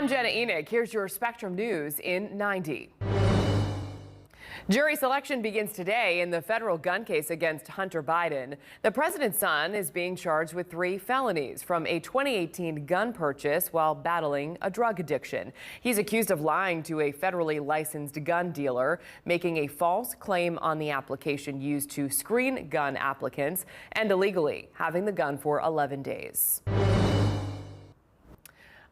I'm Jenna Enoch. Here's your Spectrum News in 90. Jury selection begins today in the federal gun case against Hunter Biden. The president's son is being charged with 3 felonies from a 2018 gun purchase while battling a drug addiction. He's accused of lying to a federally licensed gun dealer, making a false claim on the application used to screen gun applicants, and illegally having the gun for 11 days.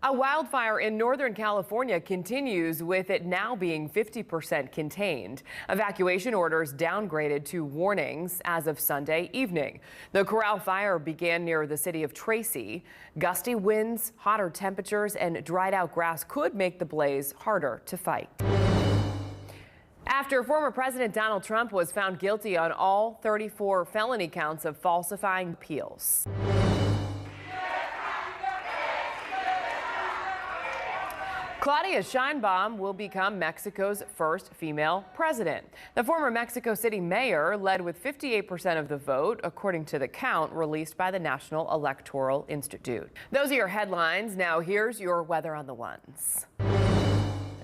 A wildfire in Northern California continues, with it now being 50% contained. Evacuation orders downgraded to warnings as of Sunday evening. The Corral Fire began near the city of Tracy. Gusty winds, hotter temperatures, and dried out grass could make the blaze harder to fight. After former President Donald Trump was found guilty on all 34 felony counts of falsifying appeals. Claudia Sheinbaum will become Mexico's first female president. The former Mexico City mayor led with 58% of the vote, according to the count released by the National Electoral Institute. Those are your headlines. Now here's your weather on the ones.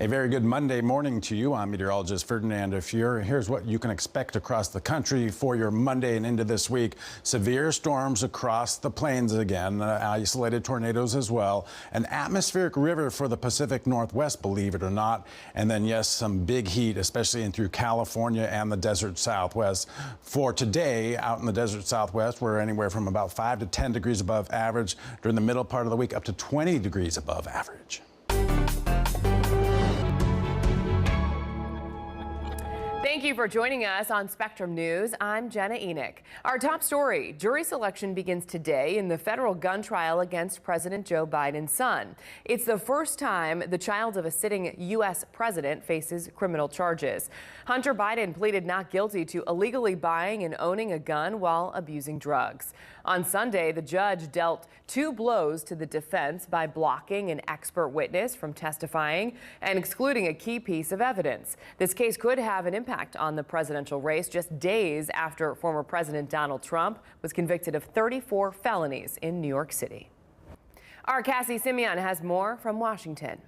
A very good Monday morning to you. I'm meteorologist Ferdinand Fuhr. Here's what you can expect across the country for your Monday and into this week. Severe storms across the plains again, isolated tornadoes as well. An atmospheric river for the Pacific Northwest, believe it or not. And then, yes, some big heat, especially in through California and the desert Southwest. For today, out in the desert Southwest, we're anywhere from about 5 to 10 degrees above average. During the middle part of the week, up to 20 degrees above average. Thank you for joining us on Spectrum News. I'm Jenna Enoch. Our top story: jury selection begins today in the federal gun trial against President Joe Biden's son. It's the first time the child of a sitting U.S. president faces criminal charges. Hunter Biden pleaded not guilty to illegally buying and owning a gun while abusing drugs. On Sunday, the judge dealt 2 blows to the defense by blocking an expert witness from testifying and excluding a key piece of evidence. This case could have an impact on the presidential race just days after former President Donald Trump was convicted of 34 felonies in New York City. Our Cassie Simeon has more from Washington.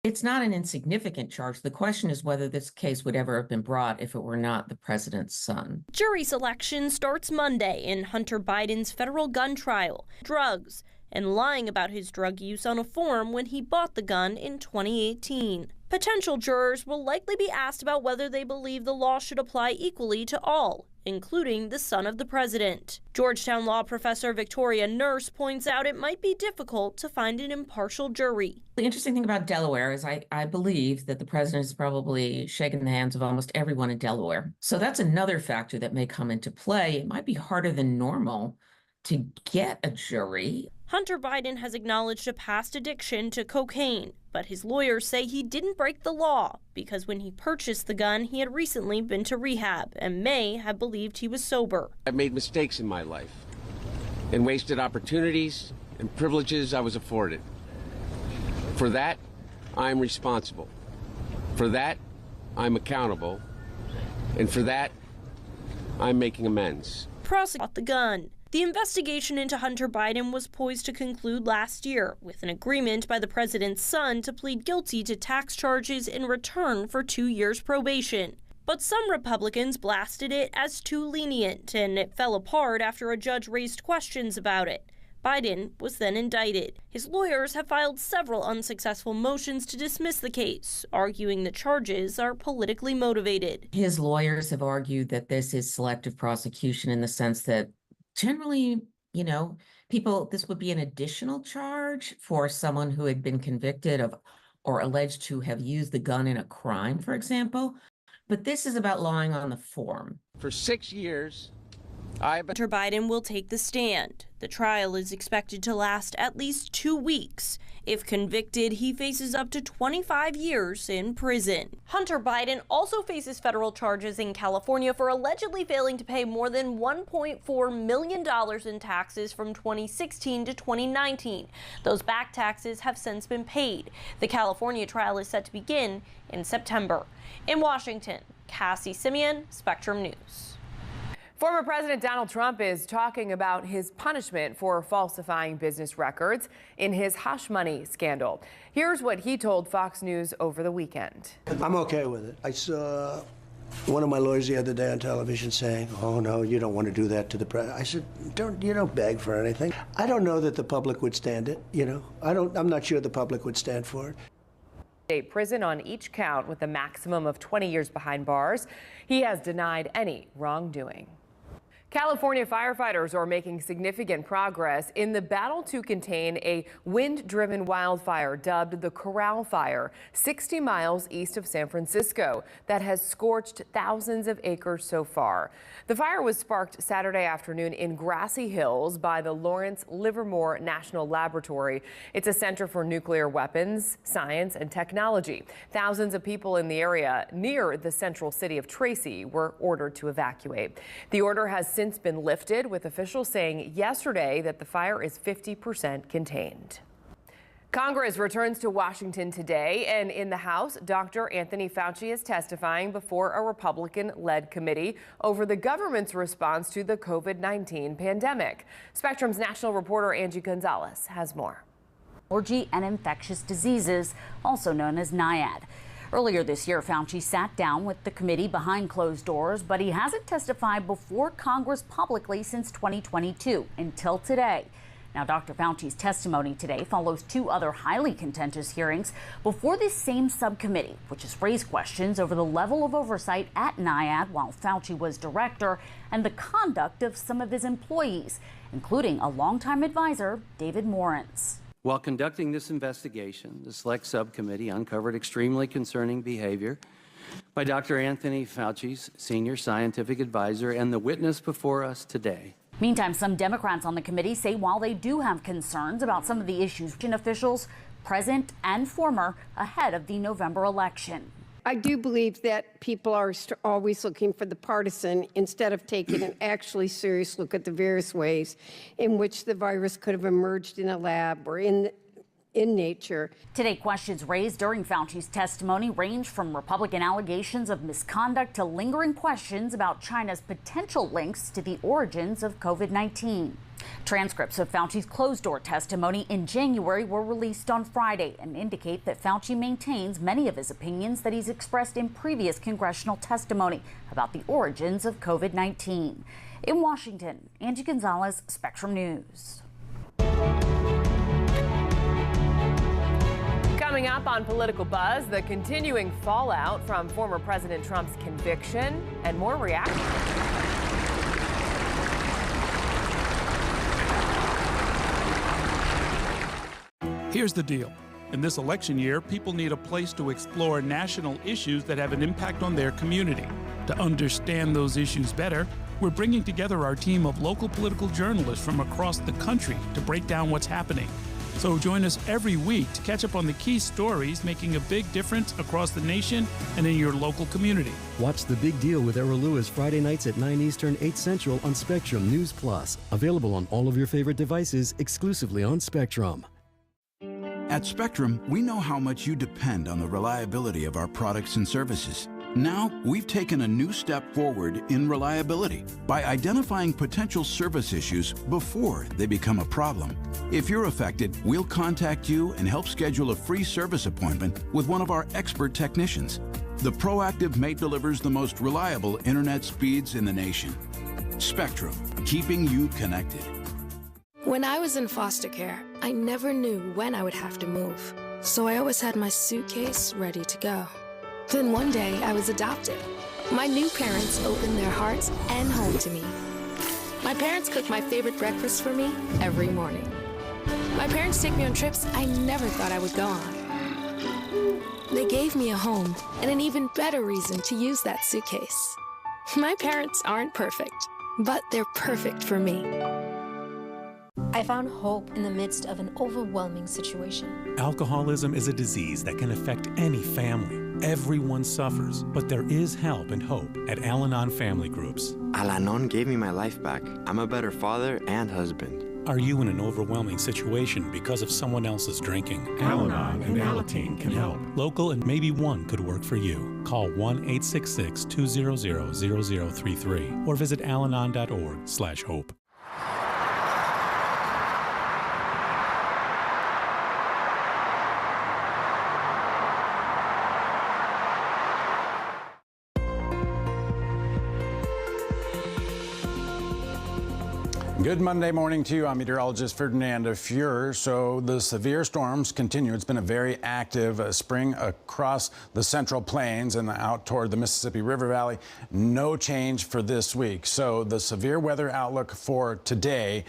It's not an insignificant charge. The question is whether this case would ever have been brought if it were not the president's son. Jury selection starts Monday in Hunter Biden's federal gun trial. Drugs and lying about his drug use on a form when he bought the gun in 2018. Potential jurors will likely be asked about whether they believe the law should apply equally to all, including the son of the president. Georgetown law professor Victoria Nurse points out it might be difficult to find an impartial jury. The interesting thing about Delaware is I believe that the president has probably shaken the hands of almost everyone in Delaware. So that's another factor that may come into play. It might be harder than normal to get a jury. Hunter Biden has acknowledged a past addiction to cocaine, but his lawyers say he didn't break the law because when he purchased the gun, he had recently been to rehab and may have believed he was sober. I've made mistakes in my life and wasted opportunities and privileges I was afforded. For that, I'm responsible. For that, I'm accountable. And for that, I'm making amends. Prosecute the gun. The investigation into Hunter Biden was poised to conclude last year with an agreement by the president's son to plead guilty to tax charges in return for 2 years probation. But some Republicans blasted it as too lenient, and it fell apart after a judge raised questions about it. Biden was then indicted. His lawyers have filed several unsuccessful motions to dismiss the case, arguing the charges are politically motivated. His lawyers have argued that this is selective prosecution in the sense that generally, this would be an additional charge for someone who had been convicted of or alleged to have used the gun in a crime, for example. But this is about lying on the form. For 6 years, Hunter Biden will take the stand. The trial is expected to last at least 2 weeks. If convicted, he faces up to 25 years in prison. Hunter Biden also faces federal charges in California for allegedly failing to pay more than $1.4 million in taxes from 2016 to 2019. Those back taxes have since been paid. The California trial is set to begin in September. In Washington, Cassie Simeon, Spectrum News. Former President Donald Trump is talking about his punishment for falsifying business records in his hush money scandal. Here's what he told Fox News over the weekend. I'm okay with it. I saw one of my lawyers the other day on television saying, "Oh no, you don't want to do that to the president." I said, "You don't beg for anything." I don't know that the public would stand it. I'm not sure the public would stand for it. State prison on each count with a maximum of 20 years behind bars. He has denied any wrongdoing. California firefighters are making significant progress in the battle to contain a wind-driven wildfire dubbed the Corral Fire, 60 miles east of San Francisco, that has scorched thousands of acres so far. The fire was sparked Saturday afternoon in Grassy Hills by the Lawrence Livermore National Laboratory. It's a center for nuclear weapons, science, and technology. Thousands of people in the area near the central city of Tracy were ordered to evacuate. The order has since been lifted, with officials saying yesterday that the fire is 50% contained. Congress returns to Washington today, and in the House, Dr. Anthony Fauci is testifying before a Republican-led committee over the government's response to the COVID-19 pandemic. Spectrum's national reporter Angie Gonzalez has more. Allergy and infectious diseases, also known as NIAID. Earlier this year, Fauci sat down with the committee behind closed doors, but he hasn't testified before Congress publicly since 2022 until today. Now, Dr. Fauci's testimony today follows two other highly contentious hearings before this same subcommittee, which has raised questions over the level of oversight at NIAID while Fauci was director and the conduct of some of his employees, including a longtime advisor, David Morans. While conducting this investigation, the Select Subcommittee uncovered extremely concerning behavior by Dr. Anthony Fauci's senior scientific advisor and the witness before us today. Meantime, some Democrats on the committee say while they do have concerns about some of the issues, officials, present and former, ahead of the November election. I do believe that people are always looking for the partisan instead of taking an actually serious look at the various ways in which the virus could have emerged in a lab or in nature. Today, questions raised during Fauci's testimony range from Republican allegations of misconduct to lingering questions about China's potential links to the origins of COVID-19. Transcripts of Fauci's closed-door testimony in January were released on Friday and indicate that Fauci maintains many of his opinions that he's expressed in previous congressional testimony about the origins of COVID-19. In Washington, Angie Gonzalez, Spectrum News. Coming up on Political Buzz, the continuing fallout from former President Trump's conviction and more reaction. Here's the deal. In this election year, people need a place to explore national issues that have an impact on their community. To understand those issues better, we're bringing together our team of local political journalists from across the country to break down what's happening. So join us every week to catch up on the key stories making a big difference across the nation and in your local community. Watch The Big Deal with Errol Lewis Friday nights at 9 Eastern, 8 Central on Spectrum News Plus. Available on all of your favorite devices exclusively on Spectrum. At Spectrum, we know how much you depend on the reliability of our products and services. Now, we've taken a new step forward in reliability by identifying potential service issues before they become a problem. If you're affected, we'll contact you and help schedule a free service appointment with one of our expert technicians. The proactive mate delivers the most reliable internet speeds in the nation. Spectrum, keeping you connected. When I was in foster care, I never knew when I would have to move, so I always had my suitcase ready to go. Then one day, I was adopted. My new parents opened their hearts and home to me. My parents cook my favorite breakfast for me every morning. My parents take me on trips I never thought I would go on. They gave me a home and an even better reason to use that suitcase. My parents aren't perfect, but they're perfect for me. I found hope in the midst of an overwhelming situation. Alcoholism is a disease that can affect any family. Everyone suffers, but there is help and hope at Al-Anon Family Groups. Al-Anon gave me my life back. I'm a better father and husband. Are you in an overwhelming situation because of someone else's drinking? Al-Anon and Alateen can help. Local and maybe one could work for you. Call 1-866-200-0033 or visit alanon.org/hope. Good Monday morning to you. I'm meteorologist Ferdinand Fuhrer. So the severe storms continue. It's been a very active spring across the Central Plains and out toward the Mississippi River Valley. No change for this week. So the severe weather outlook for today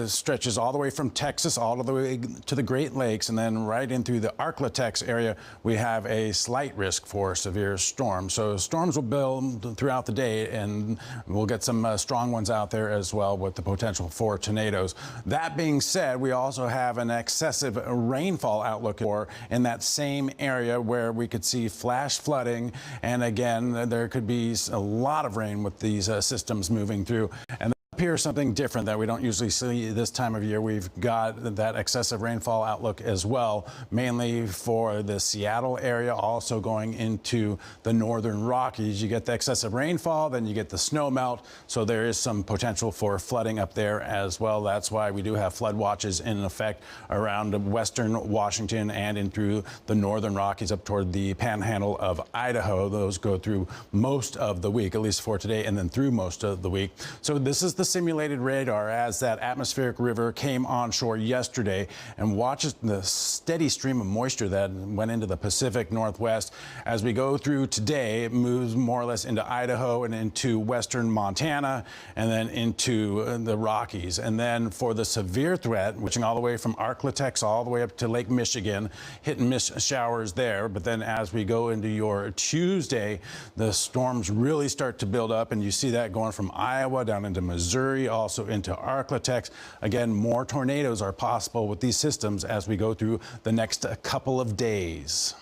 stretches all the way from Texas all the way to the Great Lakes, and then right in through the Arklatex area, we have a slight risk for severe storms. So storms will build throughout the day, and we'll get some strong ones out there as well with the potential for tornadoes. That being said, we also have an excessive rainfall outlook for in that same area where we could see flash flooding. And again, there could be a lot of rain with these systems moving through. And here something different that we don't usually see this time of year. We've got that excessive rainfall outlook as well, mainly for the Seattle area, also going into the northern Rockies. You get the excessive rainfall, then you get the snow melt, so there is some potential for flooding up there as well. That's why we do have flood watches in effect around western Washington and in through the northern Rockies up toward the panhandle of Idaho. Those go through most of the week, at least for today, and then through most of the week. So this is the simulated radar as that atmospheric river came onshore yesterday, and watches the steady stream of moisture that went into the Pacific Northwest. As we go through today, it moves more or less into Idaho and into western Montana and then into the Rockies. And then for the severe threat, reaching all the way from Arklatex all the way up to Lake Michigan, hit and miss showers there. But then as we go into your Tuesday, the storms really start to build up, and you see that going from Iowa down into Missouri, also into Arklatex. Again, more tornadoes are possible with these systems as we go through the next couple of days.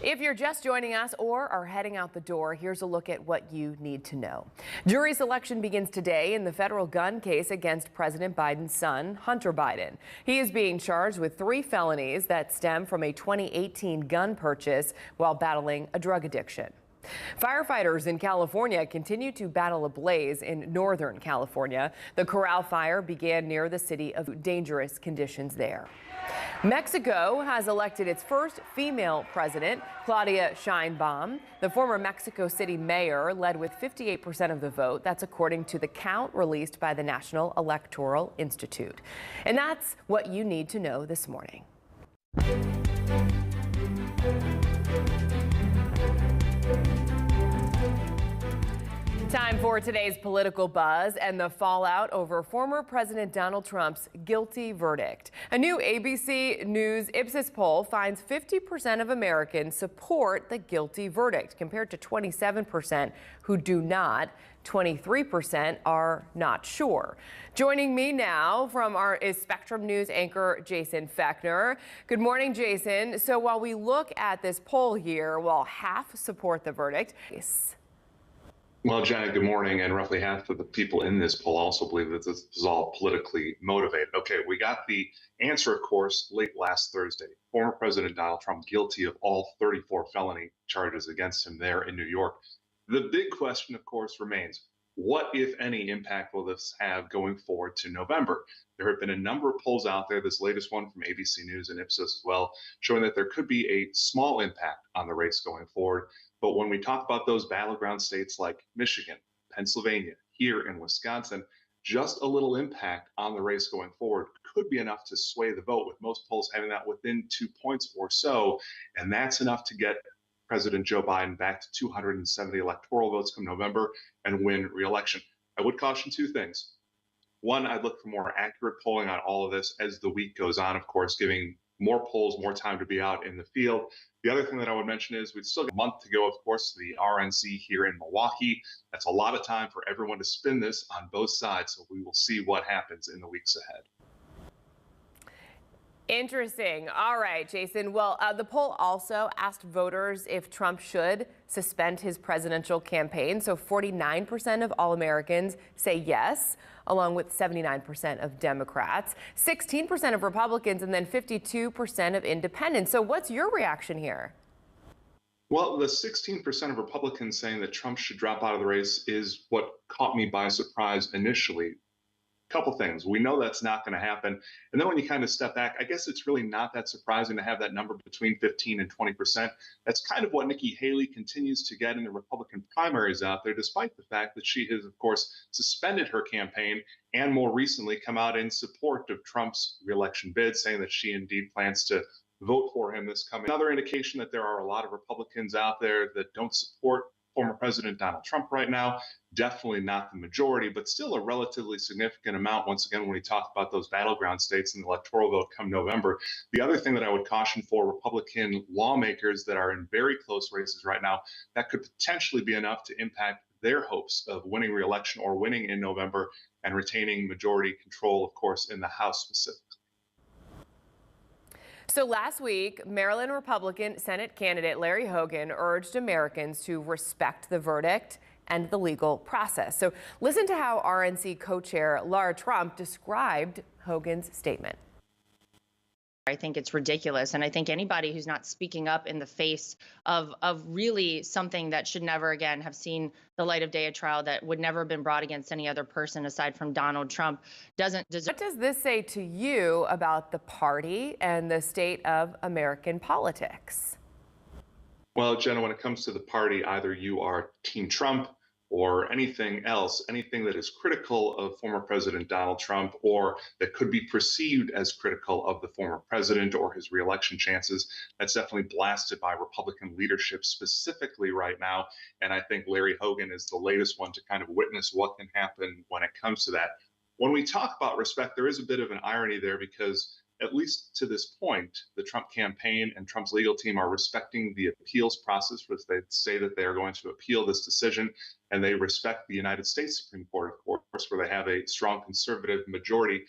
If you're just joining us or are heading out the door, here's a look at what you need to know. Jury selection begins today in the federal gun case against President Biden's son, Hunter Biden. He is being charged with 3 felonies that stem from a 2018 gun purchase while battling a drug addiction. Firefighters in California continue to battle a blaze in Northern California. The Corral fire began near the city of dangerous conditions there. Mexico has elected its first female president, Claudia Sheinbaum. The former Mexico City mayor led with 58% of the vote. That's according to the count released by the National Electoral Institute. And that's what you need to know this morning. Time for today's political buzz and the fallout over former President Donald Trump's guilty verdict. A new ABC News Ipsos poll finds 50% of Americans support the guilty verdict, compared to 27% who do not. 23% are not sure. Joining me now is Spectrum News anchor Jason Fechner. Good morning, Jason. So while we look at this poll here, while half support the verdict, well, Jenna, good morning. And roughly half of the people in this poll also believe that this is all politically motivated. Okay, we got the answer, of course, late last Thursday. Former President Donald Trump guilty of all 34 felony charges against him there in New York. The big question, of course, remains, what, if any, impact will this have going forward to November? There have been a number of polls out there, this latest one from ABC News and Ipsos as well, showing that there could be a small impact on the race going forward. But when we talk about those battleground states like Michigan, Pennsylvania, here in Wisconsin, just a little impact on the race going forward could be enough to sway the vote, with most polls having that within 2 points or so. And that's enough to get President Joe Biden back to 270 electoral votes come November and win re-election. I would caution 2 things. One, I'd look for more accurate polling on all of this as the week goes on, of course, giving more polls, more time to be out in the field. The other thing that I would mention is we've still got a month to go, of course, to the RNC here in Milwaukee. That's a lot of time for everyone to spin this on both sides, so we will see what happens in the weeks ahead. Interesting. All right, Jason. Well, the poll also asked voters if Trump should suspend his presidential campaign. So 49% of all Americans say yes, along with 79% of Democrats, 16% of Republicans, and then 52% of independents. So what's your reaction here? Well, the 16% of Republicans saying that Trump should drop out of the race is what caught me by surprise initially. Couple things. We know that's not going to happen. And then when you kind of step back, I guess it's really not that surprising to have that number between 15 and 20%. That's kind of what Nikki Haley continues to get in the Republican primaries out there, despite the fact that she has, of course, suspended her campaign and more recently come out in support of Trump's reelection bid, saying that she indeed plans to vote for him this coming. Another indication that there are a lot of Republicans out there that don't support former President Donald Trump right now. Definitely not the majority, but still a relatively significant amount, once again, when we talk about those battleground states in the electoral vote come November. The other thing that I would caution for Republican lawmakers that are in very close races right now, that could potentially be enough to impact their hopes of winning re-election or winning in November and retaining majority control, of course, in the House specifically. So last week, Maryland Republican Senate candidate Larry Hogan urged Americans to respect the verdict and the legal process. So listen to how RNC co-chair Lara Trump described Hogan's statement. I think it's ridiculous. And I think anybody who's not speaking up in the face of really something that should never again have seen the light of day, a trial that would never have been brought against any other person aside from Donald Trump, doesn't deserve. What does this say to you about the party and the state of American politics? Well, Jenna, when it comes to the party, either you are Team Trump or anything else, anything that is critical of former President Donald Trump or that could be perceived as critical of the former president or his reelection chances, that's definitely blasted by Republican leadership specifically right now. And I think Larry Hogan is the latest one to kind of witness what can happen when it comes to that. When we talk about respect, there is a bit of an irony there because at least to this point, the Trump campaign and Trump's legal team are respecting the appeals process, which they say that they are going to appeal this decision, and they respect the United States Supreme Court, of course, where they have a strong conservative majority.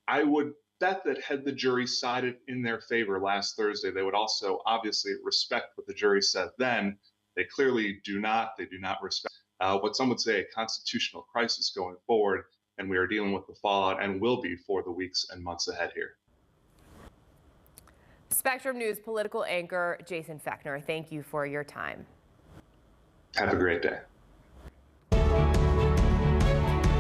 I would bet that had the jury sided in their favor last Thursday, they would also obviously respect what the jury said then. They clearly do not. They do not respect what some would say a constitutional crisis going forward, and we are dealing with the fallout and will be for the weeks and months ahead here. Spectrum News political anchor Jason Fechner, thank you for your time. Have a great day.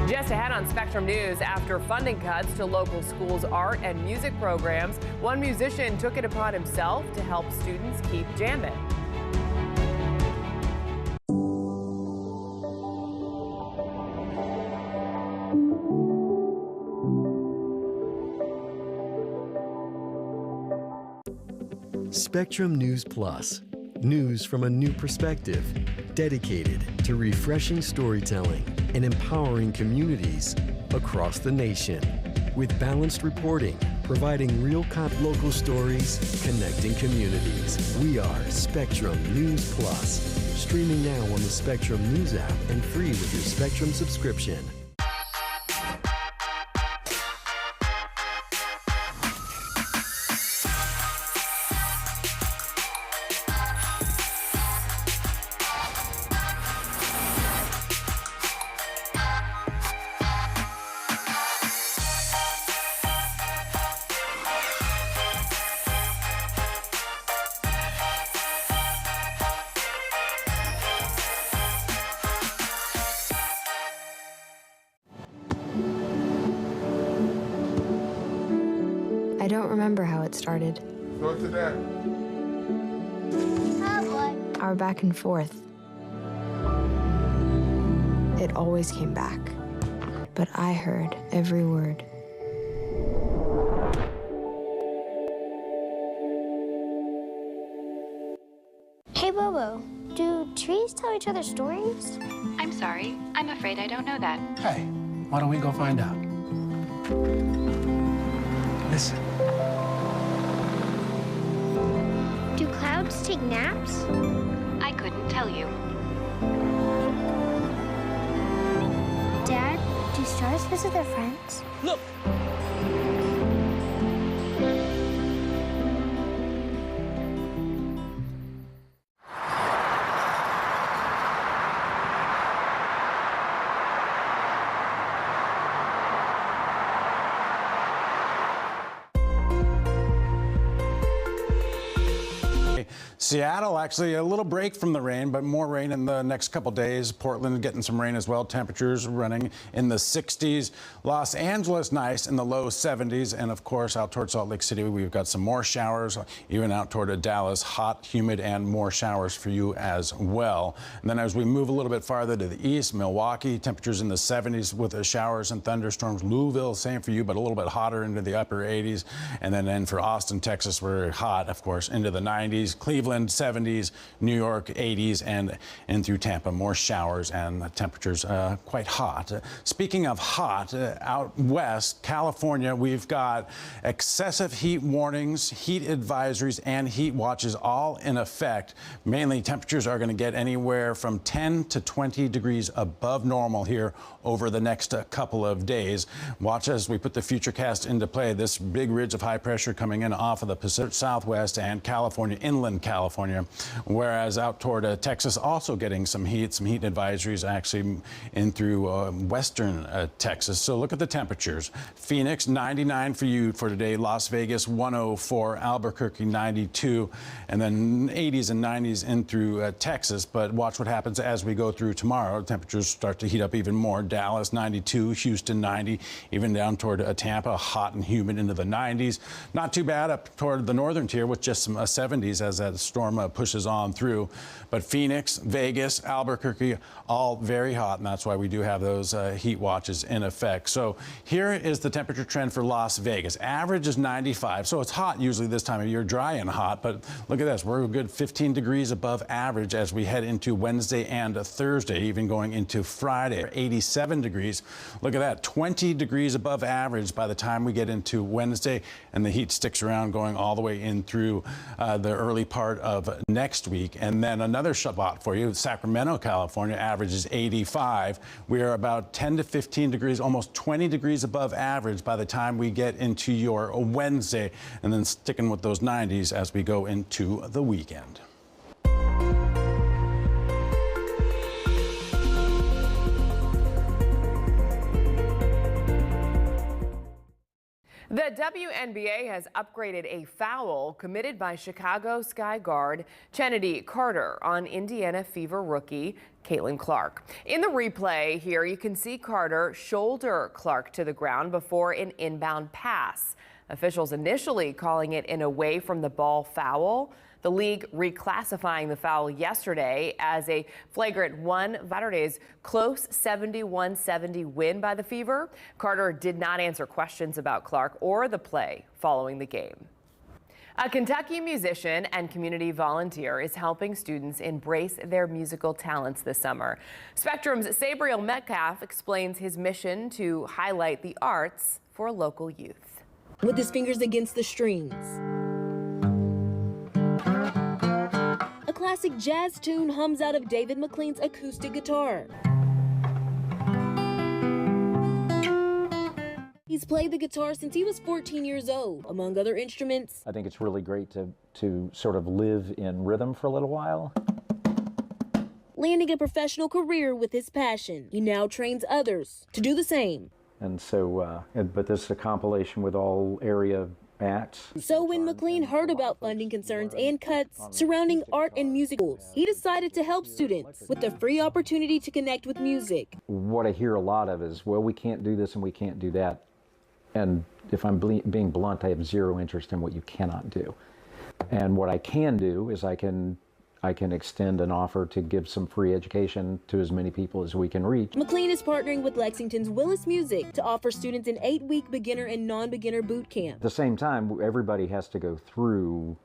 Just ahead on Spectrum News, after funding cuts to local schools' art and music programs, one musician took it upon himself to help students keep jamming. Spectrum News Plus. News from a new perspective, dedicated to refreshing storytelling and empowering communities across the nation. With balanced reporting, providing real local stories, connecting communities. We are Spectrum News Plus. Streaming now on the Spectrum News app and free with your Spectrum subscription. I don't remember how it started. Go to that. Our back and forth. It always came back. But I heard every word. Hey, Bobo, do trees tell each other stories? I'm sorry. I'm afraid I don't know that. Hey, why don't we go find out? Listen. Do clouds take naps? I couldn't tell you. Dad, do stars visit their friends? Look! Seattle, actually a little break from the rain, but more rain in the next couple days. Portland getting some rain as well. Temperatures running in the 60s. Los Angeles, nice in the low 70s. And of course, out towards Salt Lake City, we've got some more showers. Even out toward Dallas, hot, humid, and more showers for you as well. And then as we move a little bit farther to the east, Milwaukee, temperatures in the 70s with the showers and thunderstorms. Louisville, same for you, but a little bit hotter into the upper 80s. And then for Austin, Texas, we're hot, of course, into the 90s. Cleveland, 70s, New York, 80s, and in through Tampa, more showers and temperatures quite hot. Speaking of hot, out west, California, we've got excessive heat warnings, heat advisories, and heat watches all in effect. Mainly, temperatures are going to get anywhere from 10 to 20 degrees above normal here over the next couple of days. Watch as we put the futurecast into play. This big ridge of high pressure coming in off of the Pacific Southwest and California, inland California, whereas out toward Texas also getting some heat advisories actually in through western Texas. So look at the temperatures. Phoenix 99 for you for today, Las Vegas 104, Albuquerque 92, and then 80s and 90s in through Texas. But watch what happens as we go through tomorrow. Temperatures start to heat up even more. Dallas 92, Houston 90, even down toward Tampa, hot and humid into the 90s. Not too bad up toward the northern tier with just some 70s as that storm pushes on through. But Phoenix, Vegas, Albuquerque, all very hot, and that's why we do have those heat watches in effect. So here is the temperature trend for Las Vegas. Average is 95, so it's hot usually this time of year, dry and hot, but look at this. We're a good 15 degrees above average as we head into Wednesday and Thursday, even going into Friday. 87 degrees. Look at that, 20 degrees above average by the time we get into Wednesday, and the heat sticks around going all the way in through the early part of next week. And then another spot for you, Sacramento, California, average is 85. We are about 10 to 15 degrees, almost 20 degrees above average by the time we get into your Wednesday, and then sticking with those 90s as we go into the weekend. The WNBA has upgraded a foul committed by Chicago Sky guard Chennedy Carter on Indiana Fever rookie Caitlin Clark. In the replay here, you can see Carter shoulder Clark to the ground before an inbound pass. Officials initially calling it an away from the ball foul. The league reclassifying the foul yesterday as a flagrant one. Saturday's close 71-70 win by the Fever. Carter did not answer questions about Clark or the play following the game. A Kentucky musician and community volunteer is helping students embrace their musical talents this summer. Spectrum's Sabriel Metcalf explains his mission to highlight the arts for local youth. With his fingers against the strings, a classic jazz tune hums out of David McLean's acoustic guitar. He's played the guitar since he was 14 years old, among other instruments. I think it's really great to sort of live in rhythm for a little while. Landing a professional career with his passion, he now trains others to do the same. And so, but this is a compilation with all area acts. So when McLean heard about funding concerns and cuts surrounding art and music schools, he decided to help students with the free opportunity to connect with music. What I hear a lot of is, well, we can't do this and we can't do that. And if I'm being blunt, I have zero interest in what you cannot do. And what I can do is I can extend an offer to give some free education to as many people as we can reach. McLean is partnering with Lexington's Willis Music to offer students an 8-week beginner and non-beginner boot camp. At the same time, everybody has to go through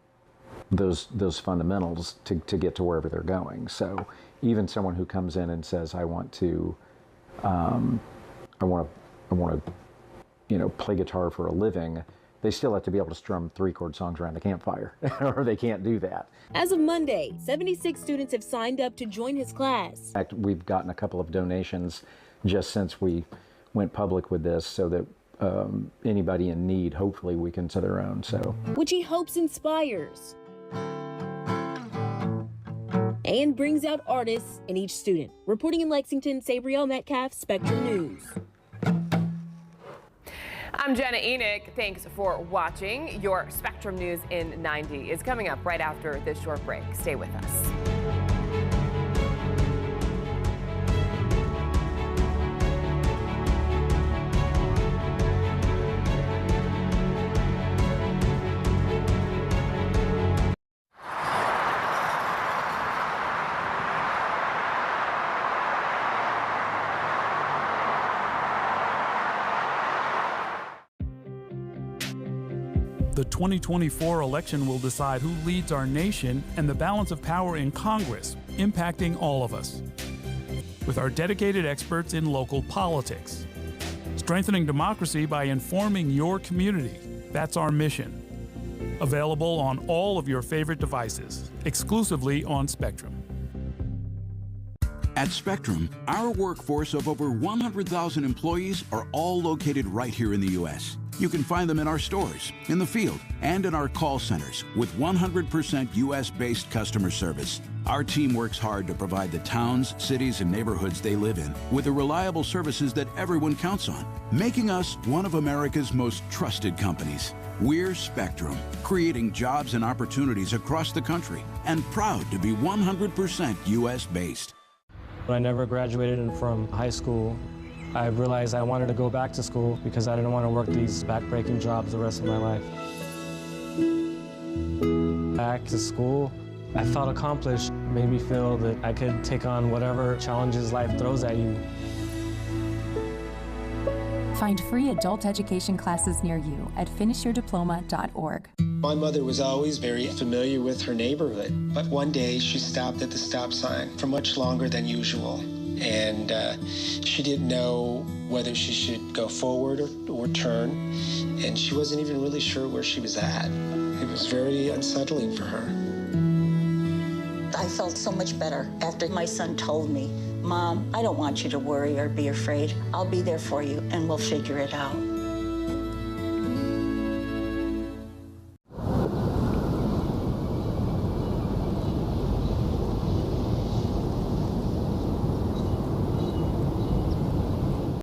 those fundamentals to get to wherever they're going. So even someone who comes in and says, I want to play guitar for a living, they still have to be able to strum 3-chord songs around the campfire, or they can't do that. As of Monday, 76 students have signed up to join his class. In fact, we've gotten a couple of donations just since we went public with this, so that anybody in need, hopefully we can set their own. So, which he hopes inspires and brings out artists in each student. Reporting in Lexington, Sabriel Metcalf, Spectrum News. I'm Jenna Enoch. Thanks for watching. Your Spectrum News in 90 is coming up right after this short break. Stay with us. The 2024 election will decide who leads our nation and the balance of power in Congress, impacting all of us. With our dedicated experts in local politics. Strengthening democracy by informing your community. That's our mission. Available on all of your favorite devices, exclusively on Spectrum. At Spectrum, our workforce of over 100,000 employees are all located right here in the U.S. You can find them in our stores, in the field, and in our call centers with 100% U.S.-based customer service. Our team works hard to provide the towns, cities, and neighborhoods they live in with the reliable services that everyone counts on, making us one of America's most trusted companies. We're Spectrum, creating jobs and opportunities across the country, and proud to be 100% U.S.-based. When I never graduated from high school, I realized I wanted to go back to school because I didn't want to work these back-breaking jobs the rest of my life. Back to school, I felt accomplished, made me feel that I could take on whatever challenges life throws at you. Find free adult education classes near you at finishyourdiploma.org. My mother was always very familiar with her neighborhood, but one day she stopped at the stop sign for much longer than usual. And she didn't know whether she should go forward or turn, and she wasn't even really sure where she was at. It was very unsettling for her. I felt so much better after my son told me, "Mom, I don't want you to worry or be afraid. I'll be there for you, and we'll figure it out."